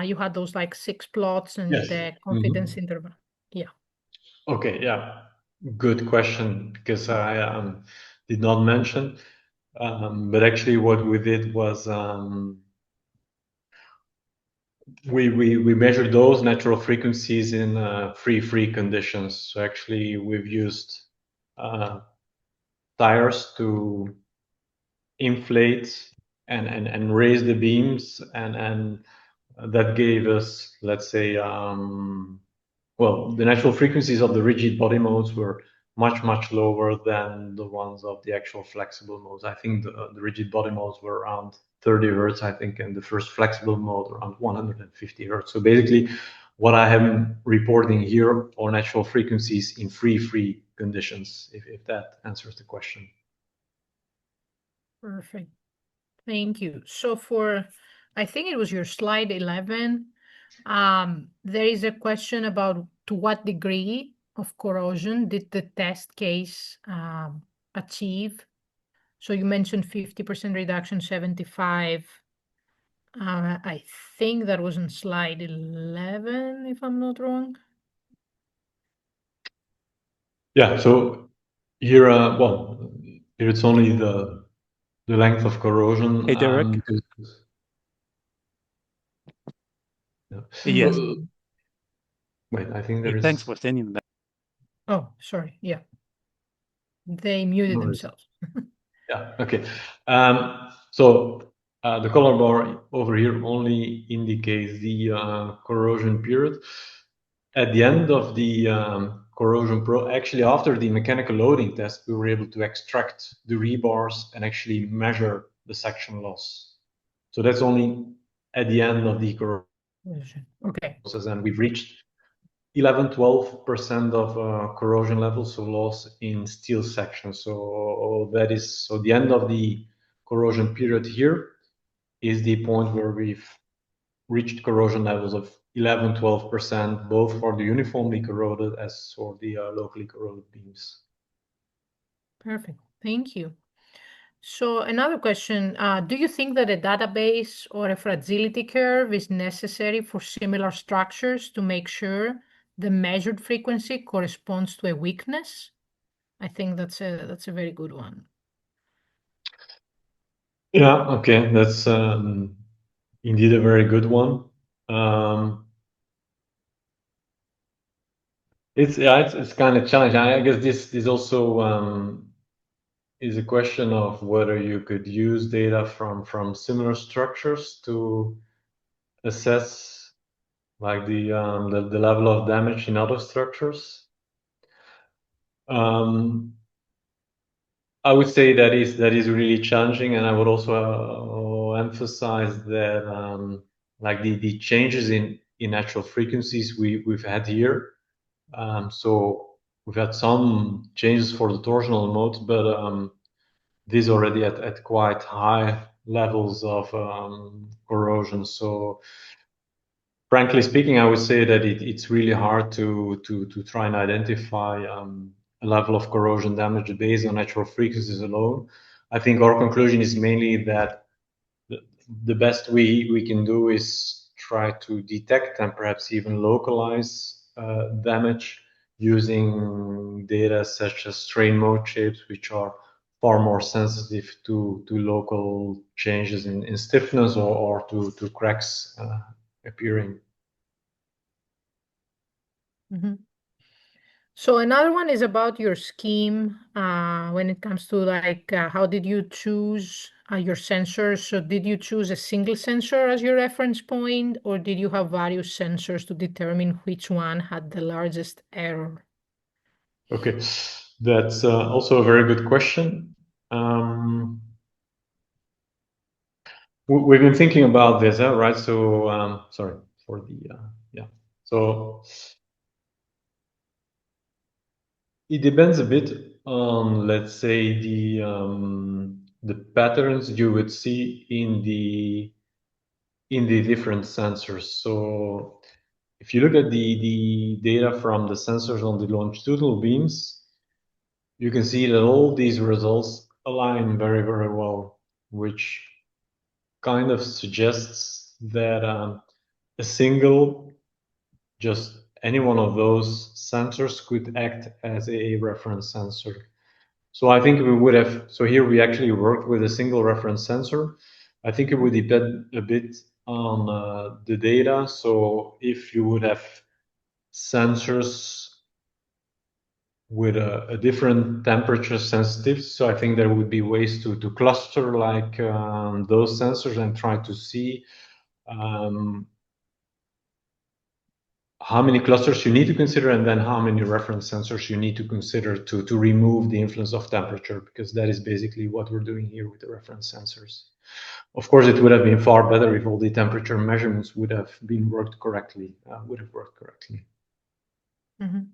You had those like 6 plots and Yes. the Mhm. confidence interval. Yeah. Okay. Yeah. Good question, because I did not mention. But actually, what we did was we measured those natural frequencies in free conditions. So actually, we've used uh, tires to inflate and raise the beams, and that gave us, let's say, well, the natural frequencies of the rigid body modes were much lower than the ones of the actual flexible modes. I think the rigid body modes were around 30 hertz, I think, and the first flexible mode around 150 hertz. So basically, what I am reporting here are natural frequencies in free conditions, if that answers the question. Perfect. Thank you. So I think it was your slide 11, there is a question about to what degree of corrosion did the test case achieve? So you mentioned 50% reduction, 75. I think that was on slide 11, if I'm not wrong. Yeah. So here, well, here it's only the length of corrosion. Hey, Derek. Yeah. Yes. Wait, I think there Hey, is. thanks for sending that. Oh, sorry. Yeah. They muted No, themselves. yeah. Okay. So the color bar over here only indicates the corrosion period. At the end of the actually after the mechanical loading test, we were able to extract the rebars and actually measure the section loss. So that's only at the end of the corrosion Okay. process, and we've reached 11-12% of corrosion level, so loss in steel sections. So that is, so the end of the corrosion period here is the point where we've reached corrosion levels of 11-12%, both for the uniformly corroded as for the locally corroded beams. Perfect. Thank you. So another question, do you think that a database or a fragility curve is necessary for similar structures to make sure the measured frequency corresponds to a weakness? I think that's a very good one. Yeah, okay, that's indeed a very good one. It's kind of challenging. I guess this also is a question of whether you could use data from similar structures to assess like the level of damage in other structures. I would say that is really challenging, and I would also emphasize that like the changes in natural frequencies we've had here. So we've had some changes for the torsional modes, but these already at quite high levels of corrosion. So frankly speaking, I would say that it's really hard to try and identify a level of corrosion damage based on natural frequencies alone. I think our conclusion is mainly that the best we can do is try to detect and perhaps even localize damage using data such as strain mode shapes, which are far more sensitive to local changes in stiffness or to cracks appearing. Mhm. So another one is about your scheme when it comes to like how did you choose your sensors? So did you choose a single sensor as your reference point, or did you have various sensors to determine which one had the largest error? Okay, that's also a very good question. We've been thinking about this, right? So sorry for the yeah. So it depends a bit on, let's say, the patterns you would see in the different sensors. So if you look at the data from the sensors on the longitudinal beams, you can see that all these results align very, very well, which kind of suggests that a single, just any one of those sensors could act as a reference sensor. So I think we would have, so here we actually worked with a single reference sensor. I think it would depend a bit on the data. So if you would have sensors with a different temperature sensitivity, so I think there would be ways to cluster like those sensors and try to see um, how many clusters you need to consider and then how many reference sensors you need to consider to remove the influence of temperature, because that is basically what we're doing here with the reference sensors. Of course, it would have been far better if all the temperature measurements would have been worked correctly, Mhm.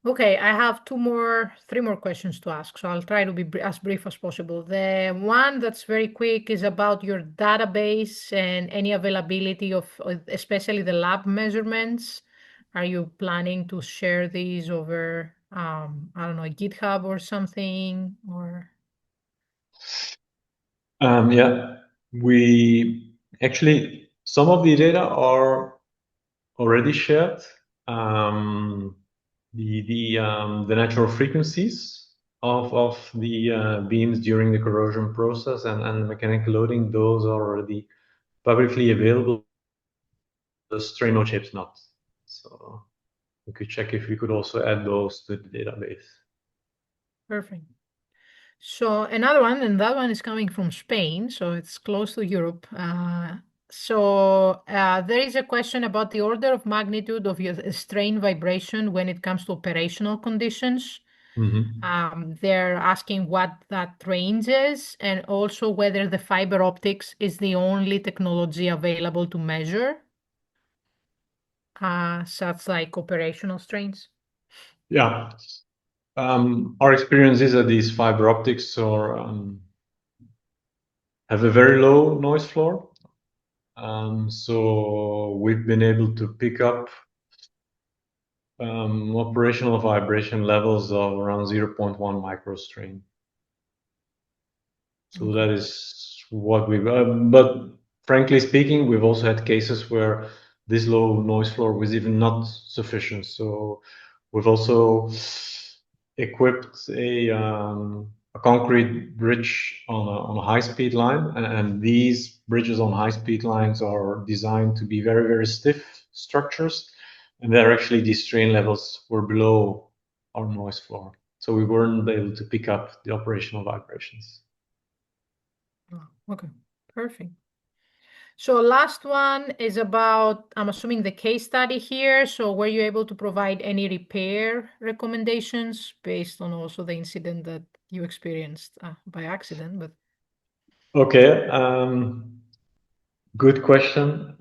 Okay, I have three more questions to ask, so I'll try to be as brief as possible. The one that's very quick is about your database and any availability of, especially the lab measurements. Are you planning to share these over, I don't know, GitHub or something, or? Yeah, we actually, some of the data are already shared. Um, the natural frequencies of the beams during the corrosion process and mechanical loading, those are already publicly available. The strain node shapes not. So we could check if we could also add those to the database. Perfect. So another one, and that one is coming from Spain, so it's close to Europe. There is a question about the order of magnitude of your strain vibration when it comes to operational conditions. They're asking what that range is, and also whether the fiber optics is the only technology available to measure such like operational strains. Yeah. Our experience is that these fiber optics have a very low noise floor. So we've been able to pick up operational vibration levels of around 0.1 microstrain. So that is what we've, but frankly speaking, we've also had cases where this low noise floor was even not sufficient. So we've also equipped a concrete bridge on a high-speed line, and these bridges on high-speed lines are designed to be very, very stiff structures, and there actually these strain levels were below our noise floor, so we weren't able to pick up the operational vibrations. Oh, okay, perfect. So last one is about, I'm assuming the case study here. So were you able to provide any repair recommendations based on also the incident that you experienced by accident? But Okay, good question.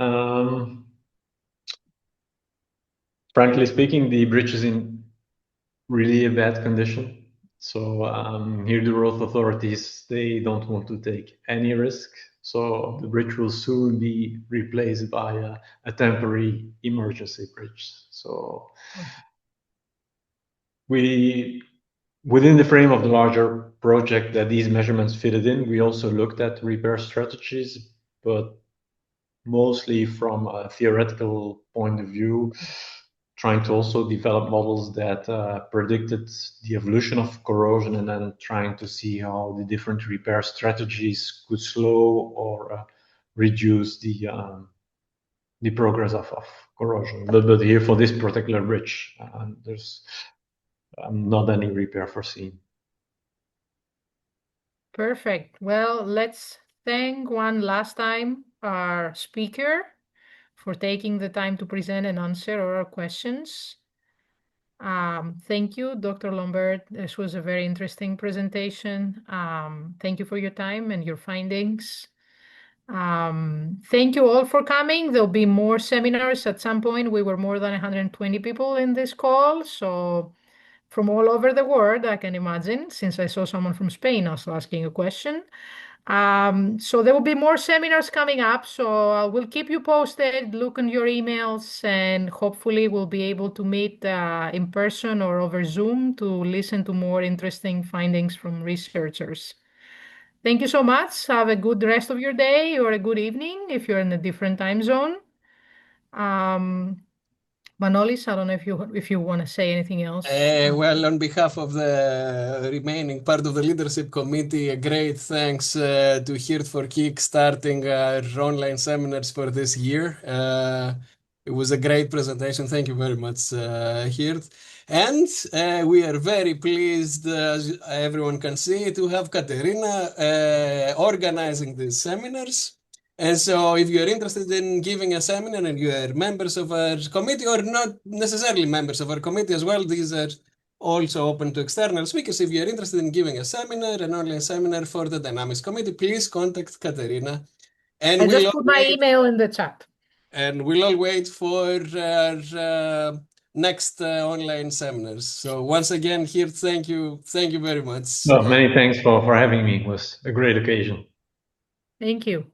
Frankly speaking, the bridge is in really a bad condition. So here the road authorities, they don't want to take any risk. So the bridge will soon be replaced by a temporary emergency bridge. So we, within the frame of the larger project that these measurements fitted in, we also looked at repair strategies, but mostly from a theoretical point of view. trying to also develop models that predicted the evolution of corrosion, and then trying to see how the different repair strategies could slow or reduce the progress of corrosion. But here for this particular bridge, there's not any repair foreseen. Perfect. Well, let's thank one last time our speaker for taking the time to present and answer all our questions. Thank you, Dr. Lombaert. This was a very interesting presentation. Thank you for your time and your findings. Thank you all for coming. There'll be more seminars at some point. We were more than 120 people in this call, so from all over the world, I can imagine, since I saw someone from Spain also asking a question. So there will be more seminars coming up, so I will keep you posted. Look on your emails, and hopefully we'll be able to meet in person or over Zoom to listen to more interesting findings from researchers. Thank you so much. Have a good rest of your day or a good evening if you're in a different time zone. Manolis, I don't know if you want to say anything else. Well, on behalf of the remaining part of the leadership committee, a great thanks to Geert for kickstarting our online seminars for this year. It was a great presentation. Thank you very much, Geert. And we are very pleased, as everyone can see, to have Katerina organizing these seminars. And so if you're interested in giving a seminar and you are members of our committee or not necessarily members of our committee as well, these are also open to external speakers. If you're interested in giving a seminar, an online seminar for the Dynamics Committee, please contact Katerina. And I just put my email in the chat. And we'll all wait for our next online seminars. So once again, here, thank you very much. No, many thanks for having me. It was a great occasion. Thank you.